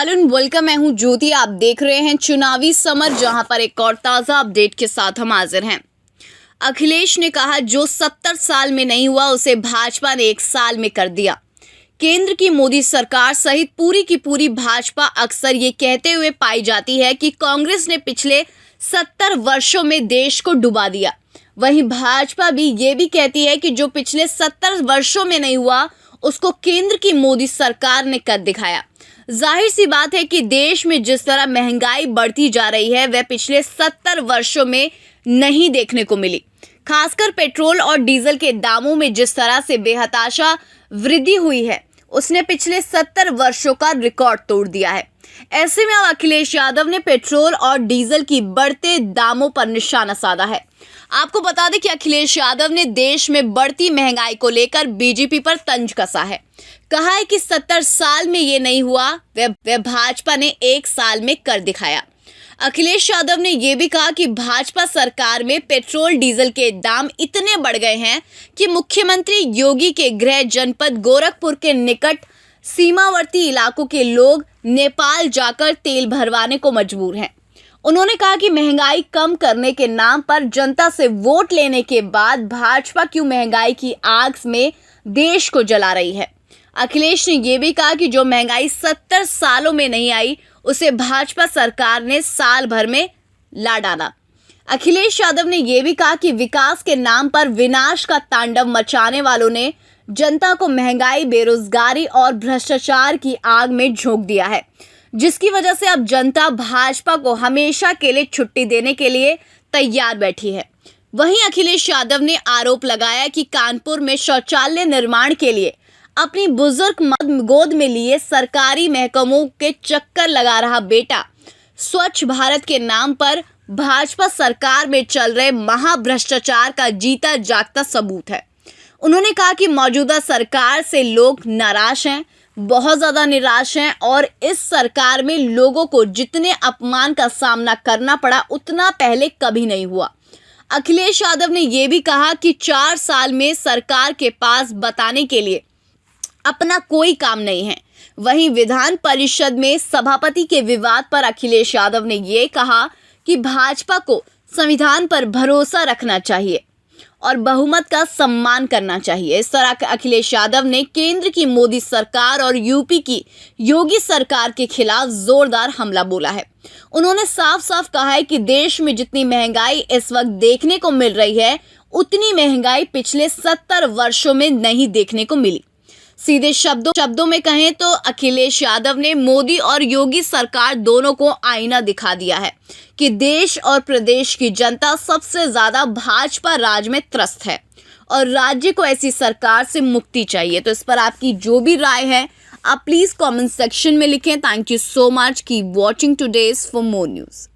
Welcome. मैं हूं ज्योति। आप देख रहे हैं चुनावी समर, जहां पर एक और ताज़ा अपडेट के साथ हम हाजिर हैं। अखिलेश ने कहा जो 70 साल में नहीं हुआ उसे भाजपा ने 1 साल में कर दिया। केंद्र की मोदी सरकार सहित पूरी की पूरी भाजपा अक्सर ये कहते हुए पाई जाती है कि कांग्रेस ने पिछले 70 वर्षों में देश को डुबा दिया। वहीं भाजपा भी ये भी कहती है कि जो पिछले 70 वर्षों में नहीं हुआ उसको केंद्र की मोदी सरकार ने कर दिखाया। जाहिर सी बात है कि देश में जिस तरह महंगाई बढ़ती जा रही है वह पिछले 70 वर्षों में नहीं देखने को मिली। खासकर पेट्रोल और डीजल के दामों में जिस तरह से बेहताशा वृद्धि हुई है उसने पिछले 70 वर्षों का रिकॉर्ड तोड़ दिया है। ऐसे में अब अखिलेश यादव ने पेट्रोल और डीजल की बढ़ते दामों पर निशाना साधा है। आपको बता दें कि अखिलेश यादव ने देश में बढ़ती महंगाई को लेकर बीजेपी पर तंज कसा है। कहा है कि 70 साल में ये नहीं हुआ, वह भाजपा ने 1 साल में कर दिखाया। अखिलेश यादव ने यह भी कहा कि भाजपा सरकार में पेट्रोल डीजल के दाम इतने बढ़ गए हैं कि मुख्यमंत्री योगी के गृह जनपद गोरखपुर के निकट सीमावर्ती इलाकों के लोग नेपाल जाकर तेल भरवाने को मजबूर हैं। उन्होंने कहा कि महंगाई कम करने के नाम पर जनता से वोट लेने के बाद भाजपा क्यों महंगाई की आग में देश को जला रही है। अखिलेश ने यह भी कहा कि जो महंगाई 70 सालों में नहीं आई उसे भाजपा सरकार ने साल भर में ला डाला। अखिलेश यादव ने यह भी कहा कि विकास के नाम पर विनाश का तांडव मचाने वालों ने जनता को महंगाई, बेरोजगारी और भ्रष्टाचार की आग में झोंक दिया है, जिसकी वजह से अब जनता भाजपा को हमेशा के लिए छुट्टी देने के लिए तैयार बैठी है। वहीं अखिलेश यादव ने आरोप लगाया कि कानपुर में शौचालय निर्माण के लिए अपनी बुजुर्ग गोद में लिए सरकारी महकमों के चक्कर लगा रहा बेटा स्वच्छ भारत के नाम पर भाजपा सरकार में चल रहे महाभ्रष्टाचार का जीता जागता सबूत है। उन्होंने कहा कि मौजूदा सरकार से लोग नाराज हैं, बहुत ज़्यादा निराश हैं और इस सरकार में लोगों को जितने अपमान का सामना करना पड़ा उतना पहले कभी नहीं हुआ। अखिलेश यादव ने यह भी कहा कि 4 साल में सरकार के पास बताने के लिए अपना कोई काम नहीं है। वहीं विधान परिषद में सभापति के विवाद पर अखिलेश यादव ने यह कहा कि भाजपा को संविधान पर भरोसा रखना चाहिए और बहुमत का सम्मान करना चाहिए। इस तरह अखिलेश यादव ने केंद्र की मोदी सरकार और यूपी की योगी सरकार के खिलाफ जोरदार हमला बोला है। उन्होंने साफ साफ कहा है कि देश में जितनी महंगाई इस वक्त देखने को मिल रही है उतनी महंगाई पिछले 70 वर्षों में नहीं देखने को मिली। सीधे शब्दों में कहें तो अखिलेश यादव ने मोदी और योगी सरकार दोनों को आईना दिखा दिया है कि देश और प्रदेश की जनता सबसे ज्यादा भाजपा राज में त्रस्त है और राज्य को ऐसी सरकार से मुक्ति चाहिए। तो इस पर आपकी जो भी राय है आप प्लीज कमेंट सेक्शन में लिखें। Thank you so much. Keep watching today's for more news.